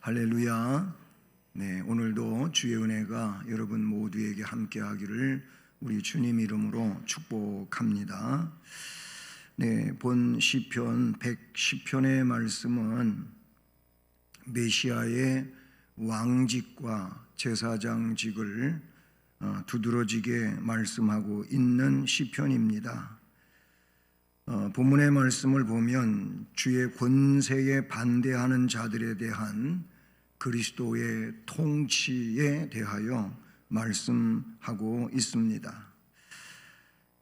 할렐루야. 네, 오늘도 주의 은혜가 여러분 모두에게 함께하기를 우리 주님 이름으로 축복합니다. 네, 본 시편 110편의 말씀은 메시아의 왕직과 제사장직을 두드러지게 말씀하고 있는 시편입니다. 본문의 말씀을 보면 주의 권세에 반대하는 자들에 대한 그리스도의 통치에 대하여 말씀하고 있습니다.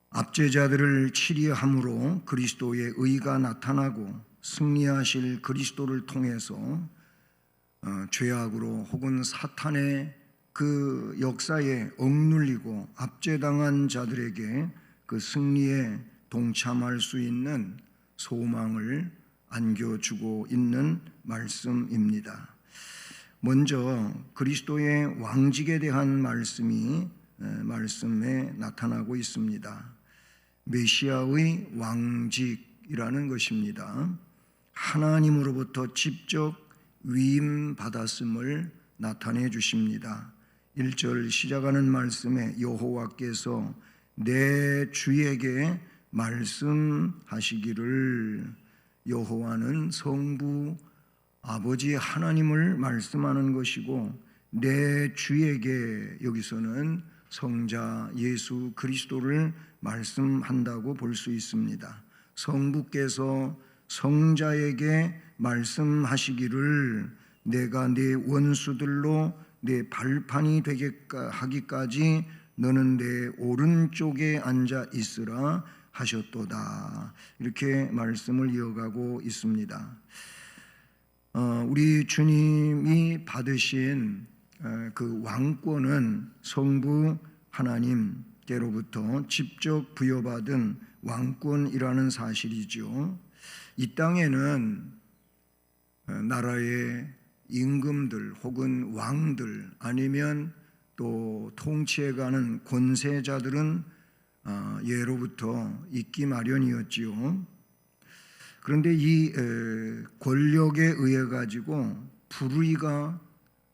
압제자들을 치리함으로 그리스도의 의가 나타나고 승리하실 그리스도를 통해서 죄악으로 혹은 사탄의 그 역사에 억눌리고 압제당한 자들에게 그 승리에 동참할 수 있는 소망을 안겨주고 있는 말씀입니다. 먼저 그리스도의 왕직에 대한 말씀에 나타나고 있습니다. 메시아의 왕직이라는 것입니다. 하나님으로부터 직접 위임받았음을 나타내 주십니다. 1절 시작하는 말씀에 여호와께서 내 주에게 말씀하시기를, 여호와는 성부 아버지 하나님을 말씀하는 것이고 내 주에게 여기서는 성자 예수 그리스도를 말씀한다고 볼 수 있습니다. 성부께서 성자에게 말씀하시기를, 내가 네 원수들로 내 발판이 되게 하기까지 너는 내 오른쪽에 앉아 있으라 하셨도다. 이렇게 말씀을 이어가고 있습니다. 우리 주님이 받으신 그 왕권은 성부 하나님께로부터 직접 부여받은 왕권이라는 사실이죠. 이 땅에는 나라의 임금들 혹은 왕들 아니면 또 통치해가는 권세자들은 예로부터 있기 마련이었지요. 그런데 이 권력에 의해 가지고 불의가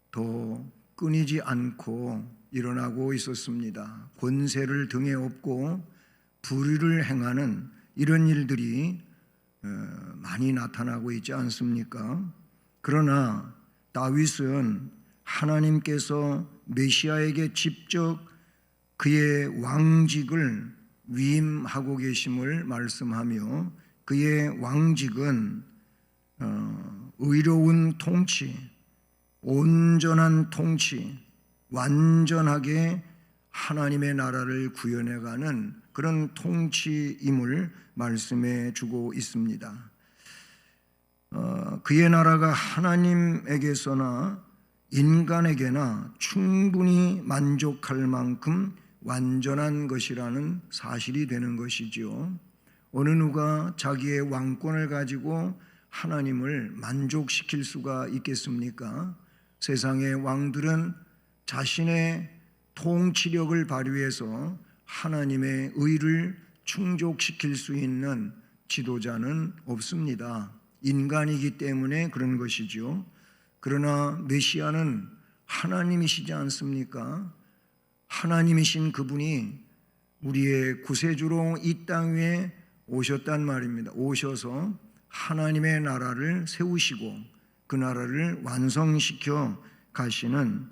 더 끊이지 않고 일어나고 있었습니다. 권세를 등에 업고 불의를 행하는 이런 일들이 많이 나타나고 있지 않습니까? 그러나 다윗은 하나님께서 메시아에게 직접 그의 왕직을 위임하고 계심을 말씀하며 그의 왕직은 의로운 통치, 온전한 통치, 완전하게 하나님의 나라를 구현해가는 그런 통치임을 말씀해 주고 있습니다. 그의 나라가 하나님에게서나 인간에게나 충분히 만족할 만큼 완전한 것이라는 사실이 되는 것이지요. 어느 누가 자기의 왕권을 가지고 하나님을 만족시킬 수가 있겠습니까? 세상의 왕들은 자신의 통치력을 발휘해서 하나님의 의를 충족시킬 수 있는 지도자는 없습니다. 인간이기 때문에 그런 것이죠. 그러나 메시아는 하나님이시지 않습니까? 하나님이신 그분이 우리의 구세주로 이 땅 위에 오셨단 말입니다. 오셔서 하나님의 나라를 세우시고 그 나라를 완성시켜 가시는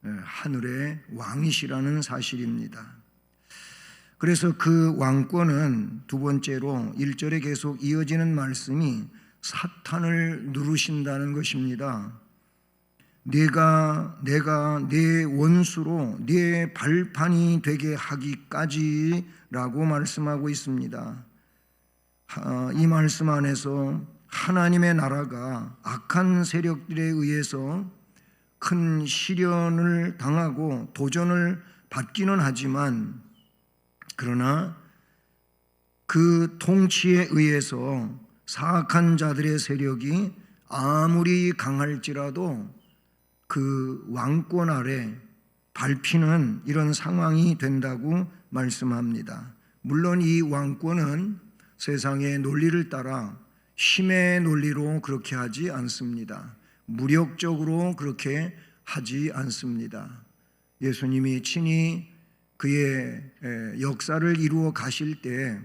하늘의 왕이시라는 사실입니다. 그래서 그 왕권은 두 번째로 1절에 계속 이어지는 말씀이 사탄을 누르신다는 것입니다. 내가 내 원수로 내 발판이 되게 하기까지라고 말씀하고 있습니다. 이 말씀 안에서 하나님의 나라가 악한 세력들에 의해서 큰 시련을 당하고 도전을 받기는 하지만, 그러나 그 통치에 의해서 사악한 자들의 세력이 아무리 강할지라도 그 왕권 아래 밟히는 이런 상황이 된다고 말씀합니다. 물론 이 왕권은 세상의 논리를 따라 힘의 논리로 그렇게 하지 않습니다. 무력적으로 그렇게 하지 않습니다. 예수님이 친히 그의 역사를 이루어 가실 때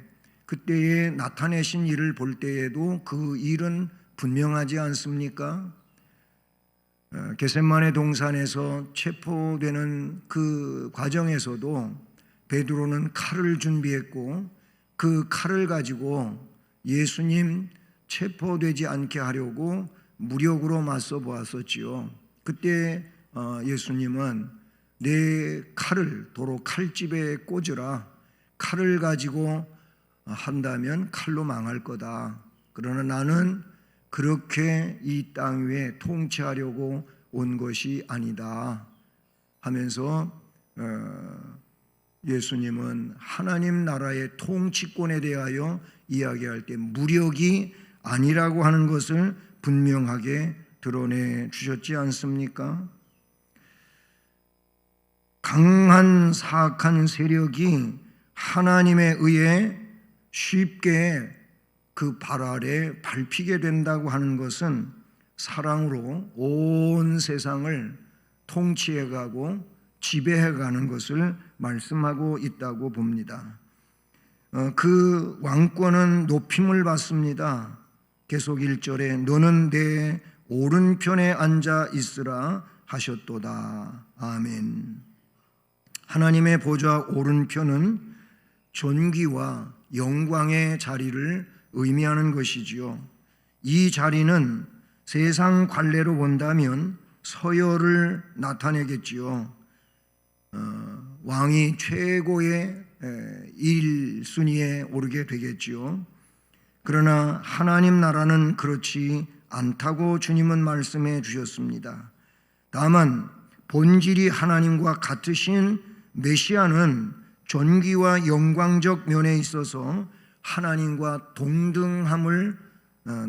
그때에 나타내신 일을 볼 때에도 그 일은 분명하지 않습니까? 겟세마네 동산에서 체포되는 그 과정에서도 베드로는 칼을 준비했고 그 칼을 가지고 예수님 체포되지 않게 하려고 무력으로 맞서 보았었지요. 그때 예수님은 내 칼을 도로 칼집에 꽂으라. 칼을 가지고 한다면 칼로 망할 거다. 그러나 나는 그렇게 이 땅 위에 통치하려고 온 것이 아니다 하면서 예수님은 하나님 나라의 통치권에 대하여 이야기할 때 무력이 아니라고 하는 것을 분명하게 드러내 주셨지 않습니까? 강한 사악한 세력이 하나님에 의해 쉽게 그 발 아래 밟히게 된다고 하는 것은 사랑으로 온 세상을 통치해가고 지배해가는 것을 말씀하고 있다고 봅니다. 그 왕권은 높임을 받습니다. 계속 1절에 너는 내 오른편에 앉아 있으라 하셨도다. 아멘. 하나님의 보좌 오른편은 존귀와 영광의 자리를 의미하는 것이지요. 이 자리는 세상 관례로 본다면 서열을 나타내겠지요. 왕이 최고의 1순위에 오르게 되겠지요. 그러나 하나님 나라는 그렇지 않다고 주님은 말씀해 주셨습니다. 다만 본질이 하나님과 같으신 메시아는 존귀와 영광적 면에 있어서 하나님과 동등함을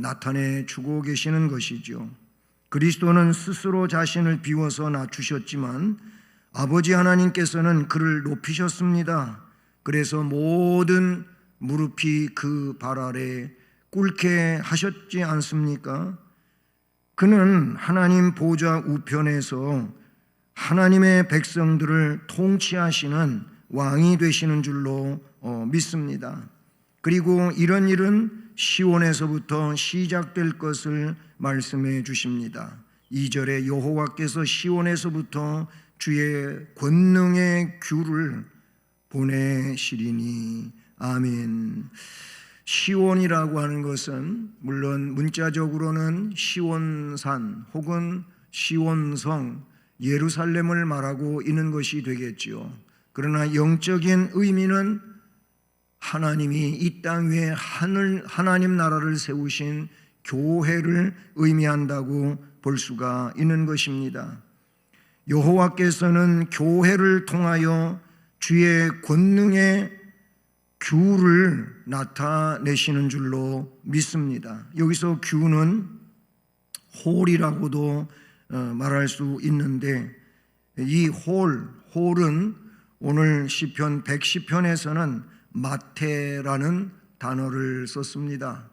나타내 주고 계시는 것이죠. 그리스도는 스스로 자신을 비워서 낮추셨지만 아버지 하나님께서는 그를 높이셨습니다. 그래서 모든 무릎이 그 발 아래 꿇게 하셨지 않습니까? 그는 하나님 보좌 우편에서 하나님의 백성들을 통치하시는 왕이 되시는 줄로 믿습니다. 그리고 이런 일은 시온에서부터 시작될 것을 말씀해 주십니다. 2절에 여호와께서 시온에서부터 주의 권능의 귤을 보내시리니. 아멘. 시온이라고 하는 것은 물론 문자적으로는 시온산 혹은 시온성 예루살렘을 말하고 있는 것이 되겠지요. 그러나 영적인 의미는 하나님이 이 땅 위에 하나님 나라를 세우신 교회를 의미한다고 볼 수가 있는 것입니다. 여호와께서는 교회를 통하여 주의 권능의 규를 나타내시는 줄로 믿습니다. 여기서 규는 홀이라고도 말할 수 있는데 이 홀은 오늘 시편 110편에서는 마태라는 단어를 썼습니다.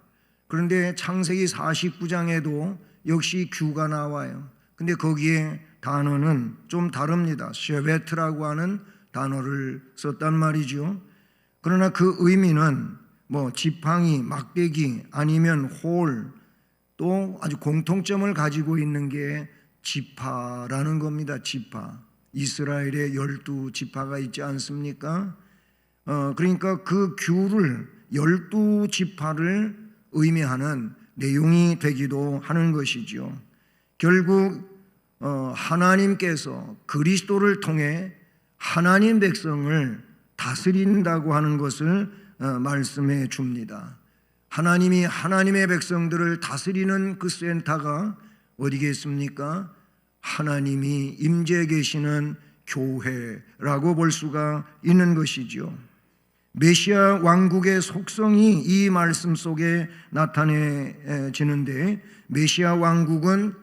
그런데 창세기 49장에도 역시 규가 나와요. 근데 거기에 단어는 좀 다릅니다. 쉐베트라고 하는 단어를 썼단 말이죠. 그러나 그 의미는 지팡이, 막대기 아니면 홀, 또 아주 공통점을 가지고 있는 게 지파라는 겁니다. 지파. 이스라엘에 12지파가 있지 않습니까? 그러니까 그 규를 12지파를 의미하는 내용이 되기도 하는 것이죠. 결국 하나님께서 그리스도를 통해 하나님 백성을 다스린다고 하는 것을 말씀해 줍니다. 하나님이 하나님의 백성들을 다스리는 그 센터가 어디겠습니까? 하나님이 임재해 계시는 교회라고 볼 수가 있는 것이죠. 메시아 왕국의 속성이 이 말씀 속에 나타내지는데 메시아 왕국은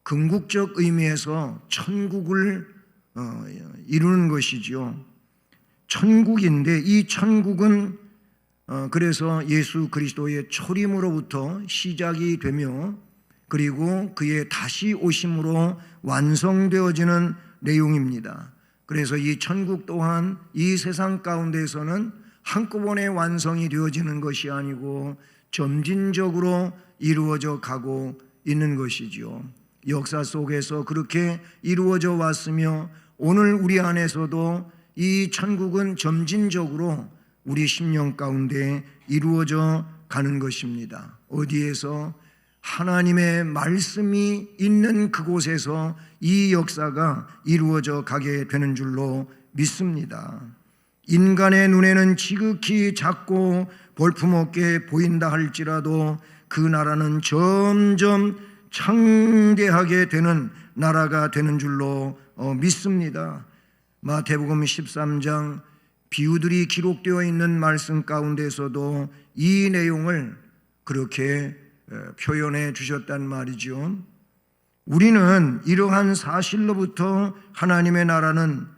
궁극적 의미에서 천국을 이루는 것이죠. 천국인데 이 천국은 그래서 예수 그리스도의 초림으로부터 시작이 되며 그리고 그의 다시 오심으로 완성되어지는 내용입니다. 그래서 이 천국 또한 이 세상 가운데에서는 한꺼번에 완성이 되어지는 것이 아니고 점진적으로 이루어져 가고 있는 것이지요. 역사 속에서 그렇게 이루어져 왔으며 오늘 우리 안에서도 이 천국은 점진적으로 우리 심령 가운데 이루어져 가는 것입니다. 어디에서? 하나님의 말씀이 있는 그곳에서 이 역사가 이루어져 가게 되는 줄로 믿습니다. 인간의 눈에는 지극히 작고 볼품없게 보인다 할지라도 그 나라는 점점 창대하게 되는 나라가 되는 줄로 믿습니다. 마태복음 13장 비유들이 기록되어 있는 말씀 가운데서도 이 내용을 그렇게 표현해 주셨단 말이죠. 우리는 이러한 사실로부터 하나님의 나라는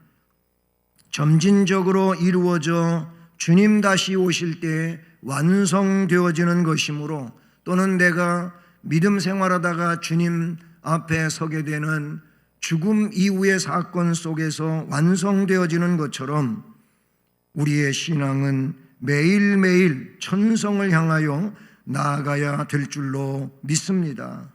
점진적으로 이루어져 주님 다시 오실 때 완성되어지는 것이므로, 또는 내가 믿음 생활하다가 주님 앞에 서게 되는 죽음 이후의 사건 속에서 완성되어지는 것처럼 우리의 신앙은 매일매일 천성을 향하여 나아가야 될 줄로 믿습니다.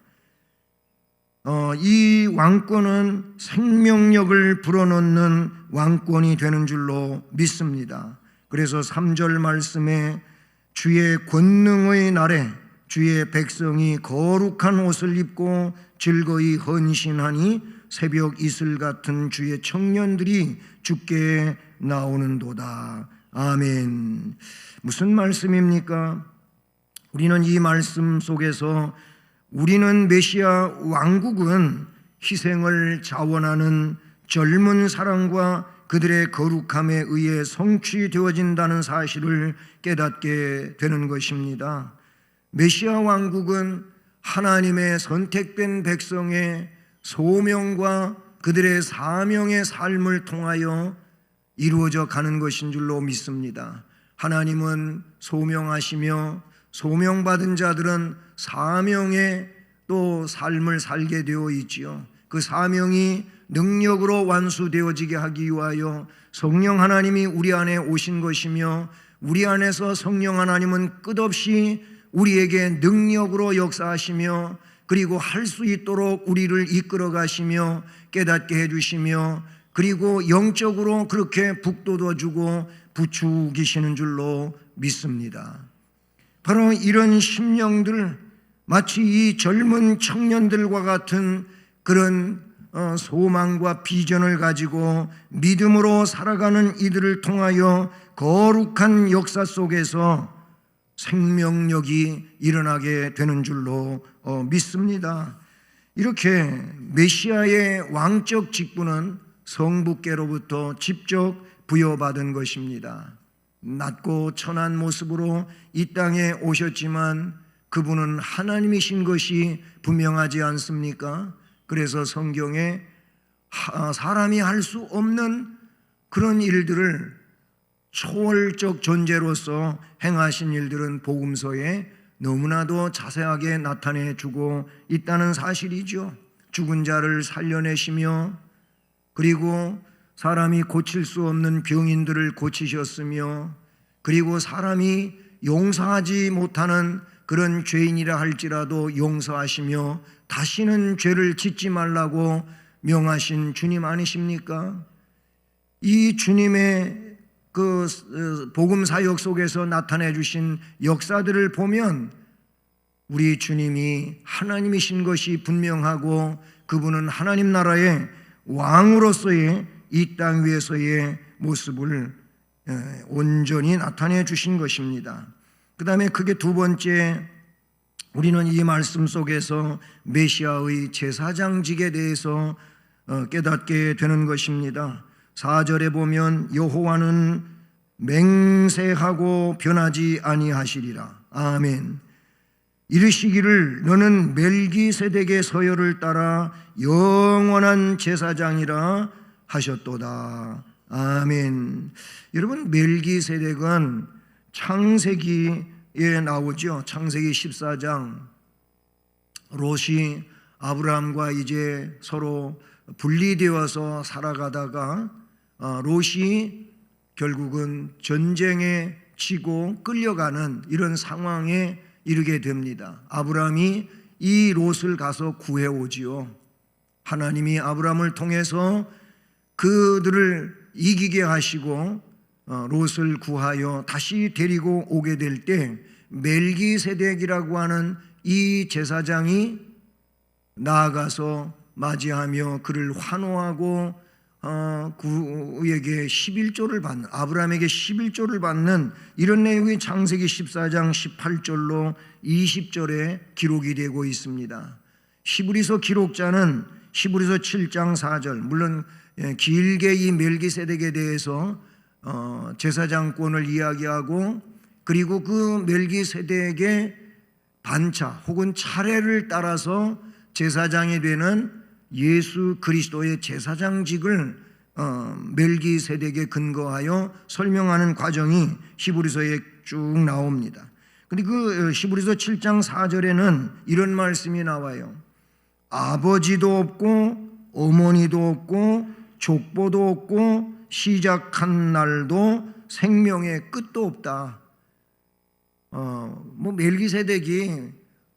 이 왕권은 생명력을 불어넣는 왕권이 되는 줄로 믿습니다. 그래서 3절 말씀에 주의 권능의 날에 주의 백성이 거룩한 옷을 입고 즐거이 헌신하니 새벽 이슬 같은 주의 청년들이 주께 나오는도다. 아멘. 무슨 말씀입니까? 우리는 이 말씀 속에서 우리는 메시아 왕국은 희생을 자원하는 젊은 사랑과 그들의 거룩함에 의해 성취되어진다는 사실을 깨닫게 되는 것입니다. 메시아 왕국은 하나님의 선택된 백성의 소명과 그들의 사명의 삶을 통하여 이루어져 가는 것인 줄로 믿습니다. 하나님은 소명하시며 소명받은 자들은 사명의 또 삶을 살게 되어 있지요. 그 사명이 능력으로 완수되어지게 하기 위하여 성령 하나님이 우리 안에 오신 것이며, 우리 안에서 성령 하나님은 끝없이 우리에게 능력으로 역사하시며 그리고 할 수 있도록 우리를 이끌어 가시며 깨닫게 해주시며, 그리고 영적으로 그렇게 북돋워주고 부추기시는 줄로 믿습니다. 바로 이런 심령들, 마치 이 젊은 청년들과 같은 그런 소망과 비전을 가지고 믿음으로 살아가는 이들을 통하여 거룩한 역사 속에서 생명력이 일어나게 되는 줄로 믿습니다. 이렇게 메시아의 왕적 직분은 성부께로부터 직접 부여받은 것입니다. 낮고 천한 모습으로 이 땅에 오셨지만 그분은 하나님이신 것이 분명하지 않습니까? 그래서 성경에 사람이 할 수 없는 그런 일들을 초월적 존재로서 행하신 일들은 복음서에 너무나도 자세하게 나타내 주고 있다는 사실이죠. 죽은 자를 살려내시며, 그리고 사람이 고칠 수 없는 병인들을 고치셨으며, 그리고 사람이 용서하지 못하는 그런 죄인이라 할지라도 용서하시며 다시는 죄를 짓지 말라고 명하신 주님 아니십니까? 이 주님의 그 복음 사역 속에서 나타내 주신 역사들을 보면 우리 주님이 하나님이신 것이 분명하고, 그분은 하나님 나라의 왕으로서의 이 땅 위에서의 모습을 온전히 나타내 주신 것입니다. 그 다음에 그게 두 번째, 우리는 이 말씀 속에서 메시아의 제사장직에 대해서 깨닫게 되는 것입니다. 4절에 보면 여호와는 맹세하고 변하지 아니하시리라. 아멘. 이르시기를 너는 멜기세덱의 서열을 따라 영원한 제사장이라 하셨도다. 아멘. 여러분, 멜기세덱은 창세기에 나오죠. 창세기 14장 롯이 아브라함과 이제 서로 분리되어서 살아가다가 롯이 결국은 전쟁에 지고 끌려가는 이런 상황에 이르게 됩니다. 아브라함이 이 롯을 가서 구해오지요. 하나님이 아브라함을 통해서 그들을 이기게 하시고 롯을 구하여 다시 데리고 오게 될 때 멜기세덱이라고 하는 이 제사장이 나아가서 맞이하며 그를 환호하고 그에게 11조를 받는, 아브라함에게 11조를 받는 이런 내용이 창세기 14장 18절로 20절에 기록이 되고 있습니다. 히브리서 기록자는 히브리서 7장 4절, 물론 길게 이 멜기세덱에 대해서 제사장권을 이야기하고, 그리고 그 멜기세덱의 반차 혹은 차례를 따라서 제사장이 되는 예수 그리스도의 제사장직을 멜기세덱에 근거하여 설명하는 과정이 히브리서에 쭉 나옵니다. 근데 그 히브리서 7장 4절에는 이런 말씀이 나와요. 아버지도 없고 어머니도 없고 족보도 없고 시작한 날도 생명의 끝도 없다. 멜기세덱이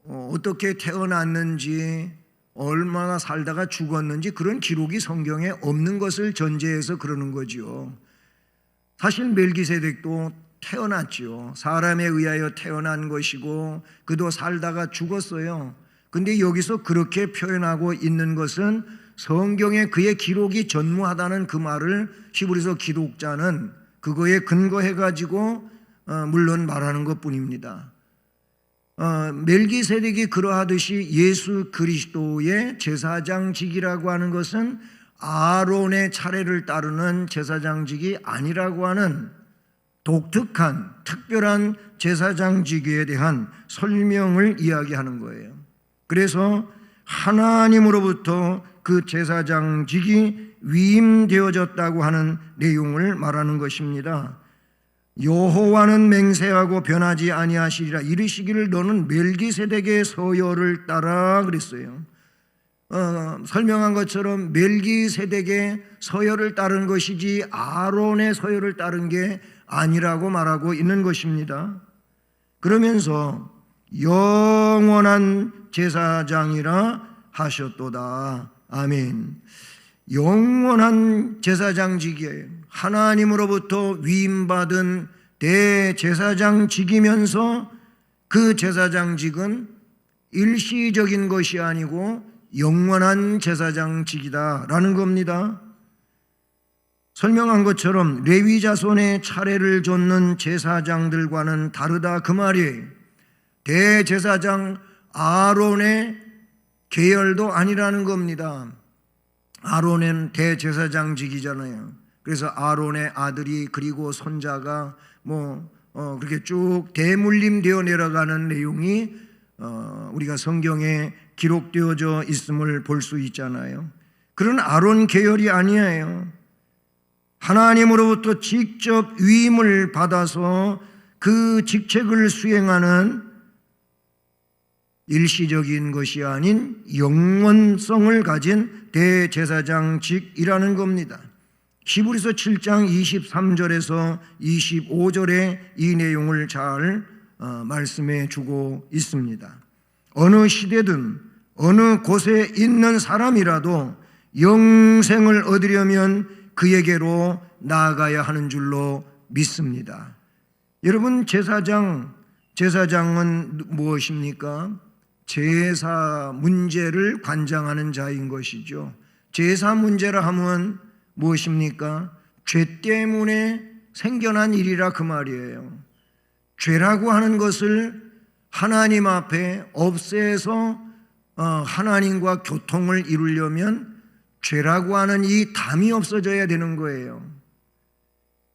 어떻게 태어났는지, 얼마나 살다가 죽었는지 그런 기록이 성경에 없는 것을 전제해서 그러는 거죠. 사실 멜기세덱도 태어났죠. 사람에 의하여 태어난 것이고 그도 살다가 죽었어요. 근데 여기서 그렇게 표현하고 있는 것은 성경에 그의 기록이 전무하다는 그 말을 히브리서 기록자는 그거에 근거해 가지고 물론 말하는 것뿐입니다. 멜기세덱이 그러하듯이 예수 그리스도의 제사장직이라고 하는 것은 아론의 차례를 따르는 제사장직이 아니라고 하는 독특한 특별한 제사장직에 대한 설명을 이야기하는 거예요. 그래서 하나님으로부터 그 제사장직이 위임되어졌다고 하는 내용을 말하는 것입니다. 여호와는 맹세하고 변하지 아니하시리라 이르시기를 너는 멜기세덱의 서열을 따라 그랬어요. 설명한 것처럼 멜기세덱의 서열을 따른 것이지 아론의 서열을 따른 게 아니라고 말하고 있는 것입니다. 그러면서 영원한 제사장이라 하셨도다. 아멘. 영원한 제사장직이에요. 하나님으로부터 위임받은 대제사장직이면서 그 제사장직은 일시적인 것이 아니고 영원한 제사장직이다라는 겁니다. 설명한 것처럼 레위 자손의 차례를 좇는 제사장들과는 다르다 그 말이에요. 대제사장 아론의 계열도 아니라는 겁니다. 아론은 대제사장직이잖아요. 그래서 아론의 아들이 그리고 손자가 그렇게 쭉 대물림되어 내려가는 내용이 우리가 성경에 기록되어져 있음을 볼 수 있잖아요. 그런 아론 계열이 아니에요. 하나님으로부터 직접 위임을 받아서 그 직책을 수행하는 일시적인 것이 아닌 영원성을 가진 대제사장직이라는 겁니다. 히브리서 7장 23절에서 25절에 이 내용을 잘 말씀해 주고 있습니다. 어느 시대든 어느 곳에 있는 사람이라도 영생을 얻으려면 그에게로 나아가야 하는 줄로 믿습니다. 여러분, 제사장은 무엇입니까? 제사 문제를 관장하는 자인 것이죠. 제사 문제라 하면 무엇입니까? 죄 때문에 생겨난 일이라 그 말이에요. 죄라고 하는 것을 하나님 앞에 없애서 하나님과 교통을 이루려면 죄라고 하는 이 담이 없어져야 되는 거예요.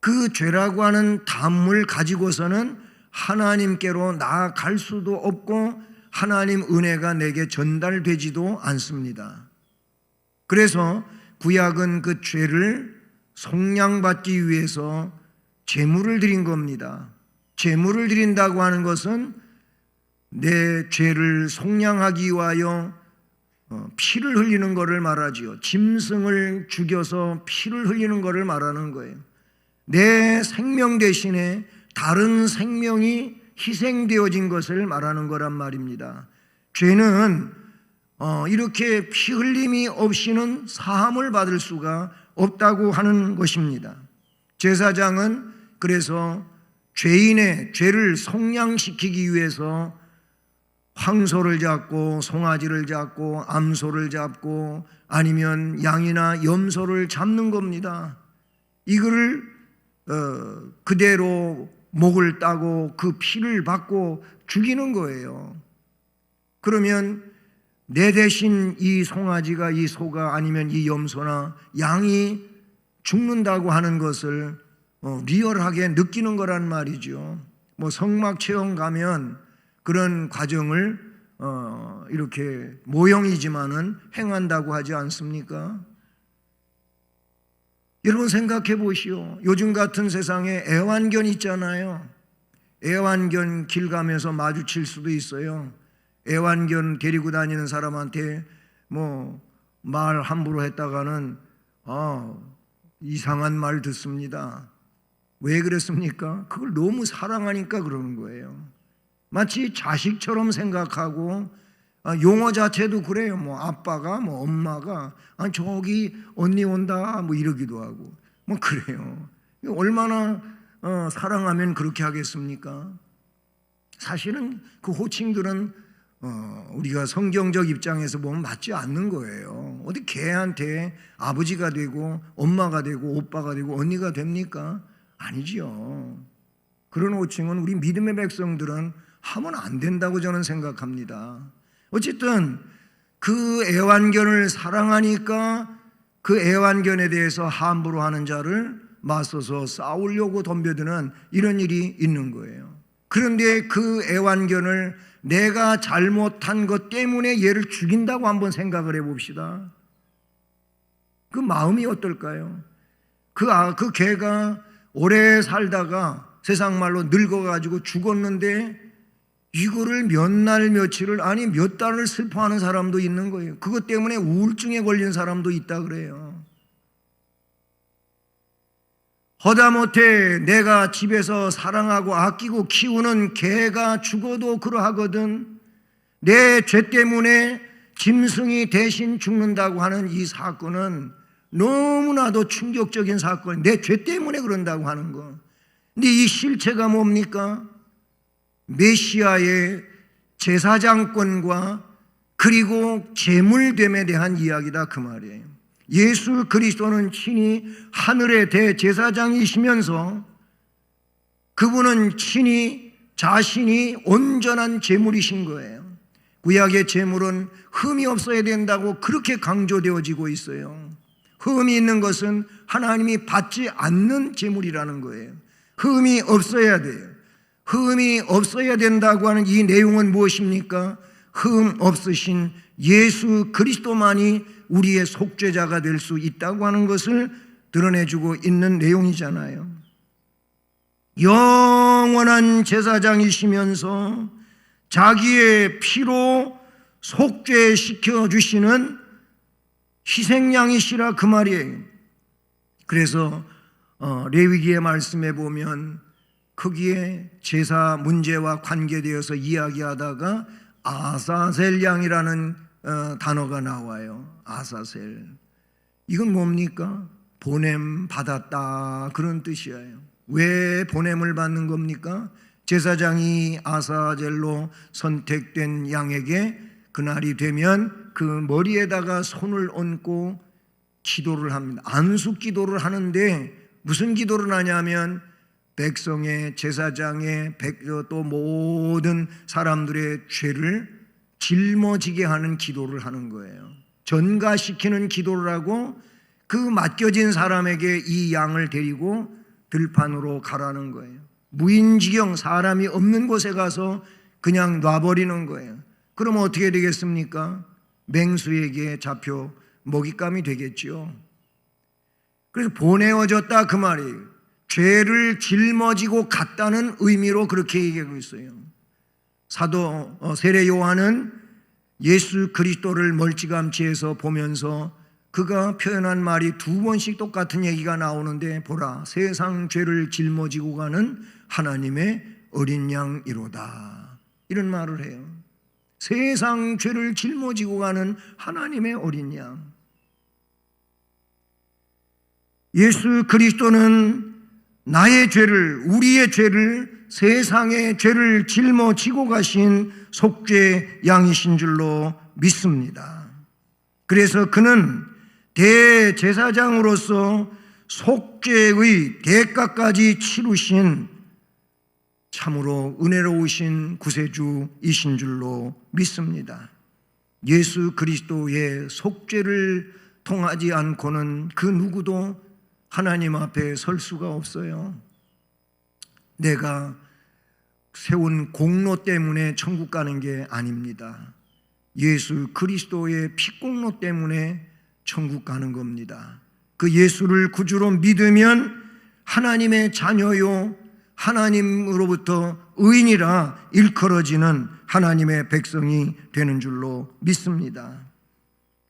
그 죄라고 하는 담을 가지고서는 하나님께로 나아갈 수도 없고 하나님 은혜가 내게 전달되지도 않습니다. 그래서 구약은 그 죄를 속량받기 위해서 제물을 드린 겁니다. 제물을 드린다고 하는 것은 내 죄를 속량하기 위하여 피를 흘리는 것을 말하지요. 짐승을 죽여서 피를 흘리는 것을 말하는 거예요. 내 생명 대신에 다른 생명이 희생되어진 것을 말하는 거란 말입니다. 죄는 이렇게 피 흘림이 없이는 사함을 받을 수가 없다고 하는 것입니다. 제사장은 그래서 죄인의 죄를 속량시키기 위해서 황소를 잡고 송아지를 잡고 암소를 잡고 아니면 양이나 염소를 잡는 겁니다. 이거를 그대로 목을 따고 그 피를 받고 죽이는 거예요. 그러면 내 대신 이 송아지가, 이 소가 아니면 이 염소나 양이 죽는다고 하는 것을 리얼하게 느끼는 거란 말이죠. 뭐 성막 체험 가면 그런 과정을 이렇게 모형이지만은 행한다고 하지 않습니까? 여러분 생각해 보시오. 요즘 같은 세상에 애완견 있잖아요. 애완견 길 가면서 마주칠 수도 있어요. 애완견 데리고 다니는 사람한테 뭐 말 함부로 했다가는 이상한 말 듣습니다. 왜 그랬습니까? 그걸 너무 사랑하니까 그러는 거예요. 마치 자식처럼 생각하고, 용어 자체도 그래요. 뭐 아빠가 뭐 엄마가 저기 언니 온다 뭐 이러기도 하고 뭐 그래요. 얼마나 사랑하면 그렇게 하겠습니까? 사실은 그 호칭들은 우리가 성경적 입장에서 보면 맞지 않는 거예요. 어디 개한테 아버지가 되고 엄마가 되고 오빠가 되고 언니가 됩니까? 아니지요. 그런 호칭은 우리 믿음의 백성들은 하면 안 된다고 저는 생각합니다. 어쨌든 그 애완견을 사랑하니까 그 애완견에 대해서 함부로 하는 자를 맞서서 싸우려고 덤벼드는 이런 일이 있는 거예요. 그런데 그 애완견을 내가 잘못한 것 때문에 얘를 죽인다고 한번 생각을 해봅시다. 그 마음이 어떨까요? 그 개가 오래 살다가 세상 말로 늙어가지고 죽었는데 이거를 몇 날 며칠을 아니 몇 달을 슬퍼하는 사람도 있는 거예요. 그것 때문에 우울증에 걸린 사람도 있다 그래요. 허다못해 내가 집에서 사랑하고 아끼고 키우는 개가 죽어도 그러하거든. 내 죄 때문에 짐승이 대신 죽는다고 하는 이 사건은 너무나도 충격적인 사건. 내 죄 때문에 그런다고 하는 거. 근데 이 실체가 뭡니까? 메시아의 제사장권과 그리고 제물됨에 대한 이야기다 그 말이에요. 예수 그리스도는 친히 하늘의 대제사장이시면서 그분은 친히 자신이 온전한 제물이신 거예요. 구약의 제물은 흠이 없어야 된다고 그렇게 강조되어지고 있어요. 흠이 있는 것은 하나님이 받지 않는 제물이라는 거예요. 흠이 없어야 돼요. 흠이 없어야 된다고 하는 이 내용은 무엇입니까? 흠 없으신 예수 그리스도만이 우리의 속죄자가 될 수 있다고 하는 것을 드러내주고 있는 내용이잖아요. 영원한 제사장이시면서 자기의 피로 속죄시켜 주시는 희생양이시라 그 말이에요. 그래서 레위기의 말씀에 보면 거기에 제사 문제와 관계되어서 이야기하다가 아사셀 양이라는 단어가 나와요. 아사셀. 이건 뭡니까? 보냄 받았다 그런 뜻이에요. 왜 보냄을 받는 겁니까? 제사장이 아사젤로 선택된 양에게 그날이 되면 그 머리에다가 손을 얹고 기도를 합니다. 안수 기도를 하는데 무슨 기도를 하냐면 백성의 제사장의 또 모든 사람들의 죄를 짊어지게 하는 기도를 하는 거예요. 전가시키는 기도를 하고 그 맡겨진 사람에게 이 양을 데리고 들판으로 가라는 거예요. 무인지경 사람이 없는 곳에 가서 그냥 놔버리는 거예요. 그럼 어떻게 되겠습니까? 맹수에게 잡혀 먹잇감이 되겠죠. 그래서 보내어졌다 그 말이에요. 죄를 짊어지고 갔다는 의미로 그렇게 얘기하고 있어요. 사도 세례 요한은 예수 그리스도를 멀찌감치해서 보면서 그가 표현한 말이 두 번씩 똑같은 얘기가 나오는데, 보라, 세상 죄를 짊어지고 가는 하나님의 어린 양이로다, 이런 말을 해요. 세상 죄를 짊어지고 가는 하나님의 어린 양. 예수 그리스도는 나의 죄를, 우리의 죄를, 세상의 죄를 짊어지고 가신 속죄 양이신 줄로 믿습니다. 그래서 그는 대제사장으로서 속죄의 대가까지 치르신 참으로 은혜로우신 구세주이신 줄로 믿습니다. 예수 그리스도의 속죄를 통하지 않고는 그 누구도 하나님 앞에 설 수가 없어요. 내가 세운 공로 때문에 천국 가는 게 아닙니다. 예수 그리스도의 피공로 때문에 천국 가는 겁니다. 그 예수를 구주로 믿으면 하나님의 자녀요, 하나님으로부터 의인이라 일컬어지는 하나님의 백성이 되는 줄로 믿습니다.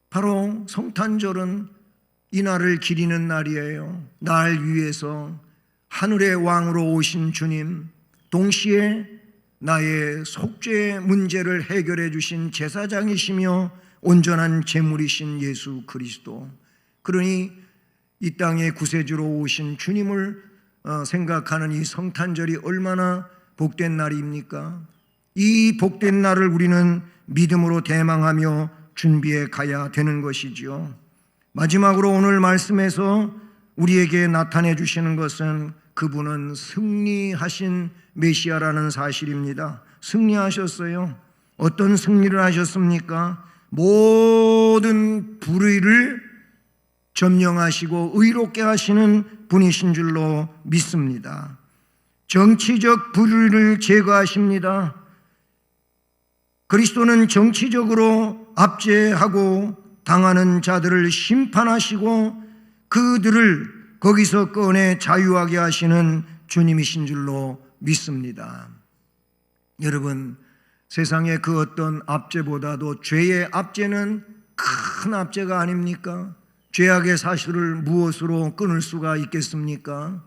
바로 성탄절은 이 날을 기리는 날이에요. 날 위해서 하늘의 왕으로 오신 주님, 동시에 나의 속죄 문제를 해결해 주신 제사장이시며 온전한 제물이신 예수 그리스도, 그러니 이 땅에 구세주로 오신 주님을 생각하는 이 성탄절이 얼마나 복된 날입니까? 이 복된 날을 우리는 믿음으로 대망하며 준비해 가야 되는 것이지요. 마지막으로 오늘 말씀에서 우리에게 나타내 주시는 것은 그분은 승리하신 메시아라는 사실입니다. 승리하셨어요. 어떤 승리를 하셨습니까? 모든 불의를 점령하시고 의롭게 하시는 분이신 줄로 믿습니다. 정치적 불의를 제거하십니다. 그리스도는 정치적으로 압제하고 당하는 자들을 심판하시고 그들을 거기서 꺼내 자유하게 하시는 주님이신 줄로 믿습니다. 여러분, 세상의 그 어떤 압제보다도 죄의 압제는 큰 압제가 아닙니까? 죄악의 사슬을 무엇으로 끊을 수가 있겠습니까?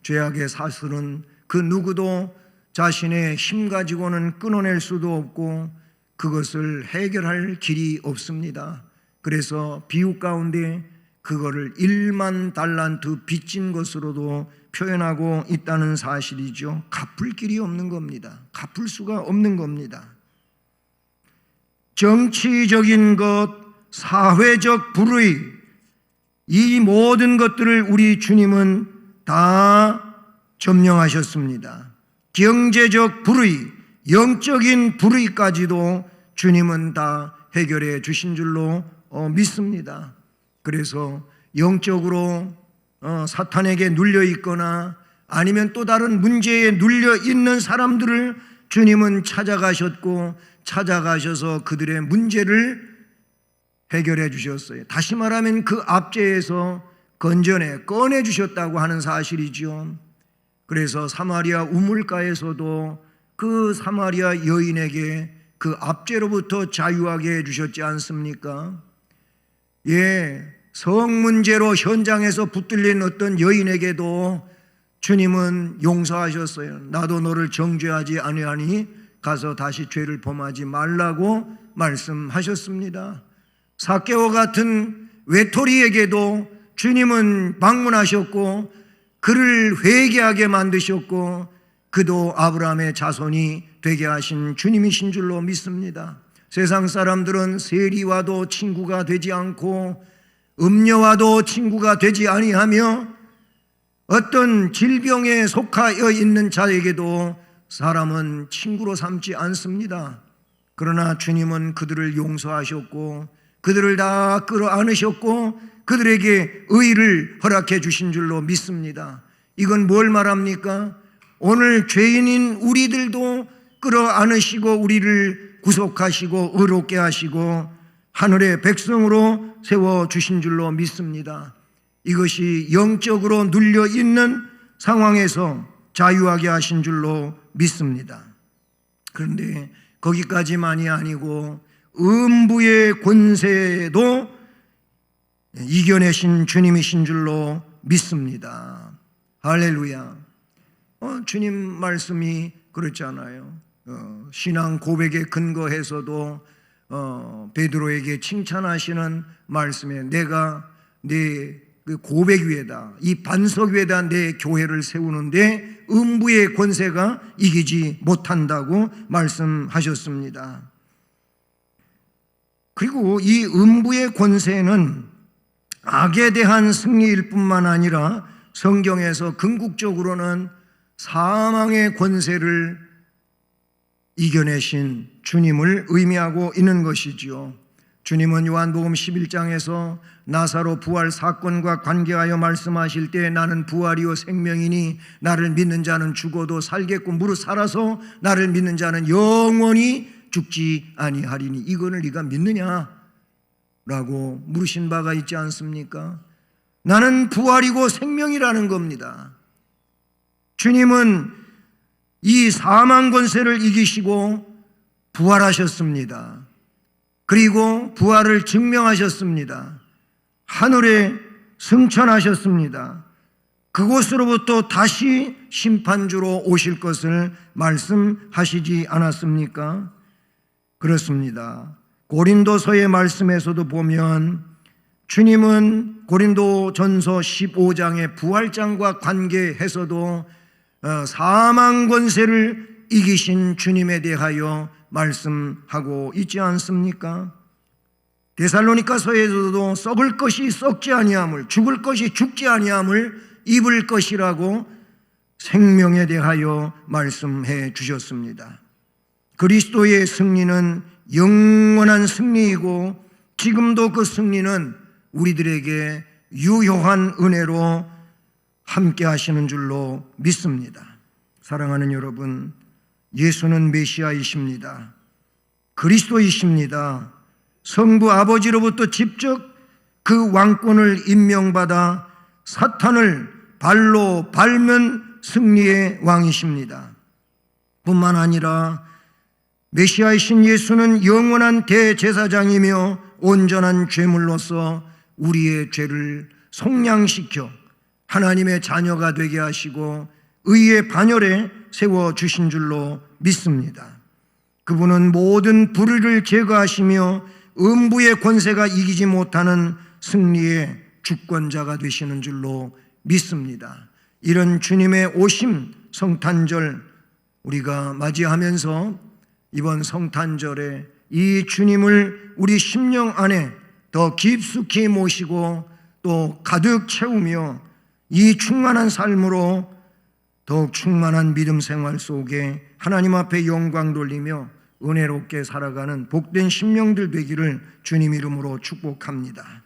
죄악의 사슬은 그 누구도 자신의 힘 가지고는 끊어낼 수도 없고 그것을 해결할 길이 없습니다. 그래서 비유 가운데 그거를 1만 달란트 빚진 것으로도 표현하고 있다는 사실이죠. 갚을 길이 없는 겁니다. 갚을 수가 없는 겁니다. 정치적인 것, 사회적 불의, 이 모든 것들을 우리 주님은 다 점령하셨습니다. 경제적 불의, 영적인 불의까지도 주님은 다 해결해 주신 줄로 믿습니다. 그래서 영적으로 사탄에게 눌려 있거나 아니면 또 다른 문제에 눌려 있는 사람들을 주님은 찾아가셨고 찾아가셔서 그들의 문제를 해결해 주셨어요. 다시 말하면 그 압제에서 건져내 꺼내 주셨다고 하는 사실이죠. 그래서 사마리아 우물가에서도 그 사마리아 여인에게 그 압제로부터 자유하게 해 주셨지 않습니까? 예, 성 문제로 현장에서 붙들린 어떤 여인에게도 주님은 용서하셨어요. 나도 너를 정죄하지 아니하니 가서 다시 죄를 범하지 말라고 말씀하셨습니다. 삭개오 같은 외톨이에게도 주님은 방문하셨고 그를 회개하게 만드셨고 그도 아브라함의 자손이 되게 하신 주님이신 줄로 믿습니다. 세상 사람들은 세리와도 친구가 되지 않고 음녀와도 친구가 되지 아니하며 어떤 질병에 속하여 있는 자에게도 사람은 친구로 삼지 않습니다. 그러나 주님은 그들을 용서하셨고 그들을 다 끌어안으셨고 그들에게 의를 허락해 주신 줄로 믿습니다. 이건 뭘 말합니까? 오늘 죄인인 우리들도 끌어안으시고 우리를 구속하시고 의롭게 하시고 하늘의 백성으로 세워주신 줄로 믿습니다. 이것이 영적으로 눌려있는 상황에서 자유하게 하신 줄로 믿습니다. 그런데 거기까지만이 아니고 음부의 권세도 이겨내신 주님이신 줄로 믿습니다. 할렐루야. 주님 말씀이 그렇잖아요. 신앙 고백에 근거해서도 베드로에게 칭찬하시는 말씀에 내가 내 그 고백 위에다, 이 반석 위에다 내 교회를 세우는데 음부의 권세가 이기지 못한다고 말씀하셨습니다. 그리고 이 음부의 권세는 악에 대한 승리일 뿐만 아니라 성경에서 궁극적으로는 사망의 권세를 이겨내신 주님을 의미하고 있는 것이지요. 주님은 요한복음 11장에서 나사로 부활 사건과 관계하여 말씀하실 때 나는 부활이요 생명이니 나를 믿는 자는 죽어도 살겠고 무릇 살아서 나를 믿는 자는 영원히 죽지 아니하리니 이거를 네가 믿느냐? 라고 물으신 바가 있지 않습니까? 나는 부활이고 생명이라는 겁니다. 주님은 이 사망 권세를 이기시고 부활하셨습니다. 그리고 부활을 증명하셨습니다. 하늘에 승천하셨습니다. 그곳으로부터 다시 심판주로 오실 것을 말씀하시지 않았습니까? 그렇습니다. 고린도서의 말씀에서도 보면 주님은 고린도전서 15장의 부활장과 관계해서도 사망 권세를 이기신 주님에 대하여 말씀하고 있지 않습니까? 데살로니가서에서도 썩을 것이 썩지 아니함을, 죽을 것이 죽지 아니함을 입을 것이라고 생명에 대하여 말씀해 주셨습니다. 그리스도의 승리는 영원한 승리이고 지금도 그 승리는 우리들에게 유효한 은혜로 함께 하시는 줄로 믿습니다. 사랑하는 여러분, 예수는 메시아이십니다. 그리스도이십니다. 성부 아버지로부터 직접 그 왕권을 임명받아 사탄을 발로 밟는 승리의 왕이십니다. 뿐만 아니라 메시아이신 예수는 영원한 대제사장이며 온전한 죄물로서 우리의 죄를 속량시켜 하나님의 자녀가 되게 하시고 의의 반열에 세워주신 줄로 믿습니다. 그분은 모든 불의를 제거하시며 음부의 권세가 이기지 못하는 승리의 주권자가 되시는 줄로 믿습니다. 이런 주님의 오심 성탄절 우리가 맞이하면서 이번 성탄절에 이 주님을 우리 심령 안에 더 깊숙이 모시고 또 가득 채우며 이 충만한 삶으로 더욱 충만한 믿음 생활 속에 하나님 앞에 영광 돌리며 은혜롭게 살아가는 복된 심령들 되기를 주님 이름으로 축복합니다.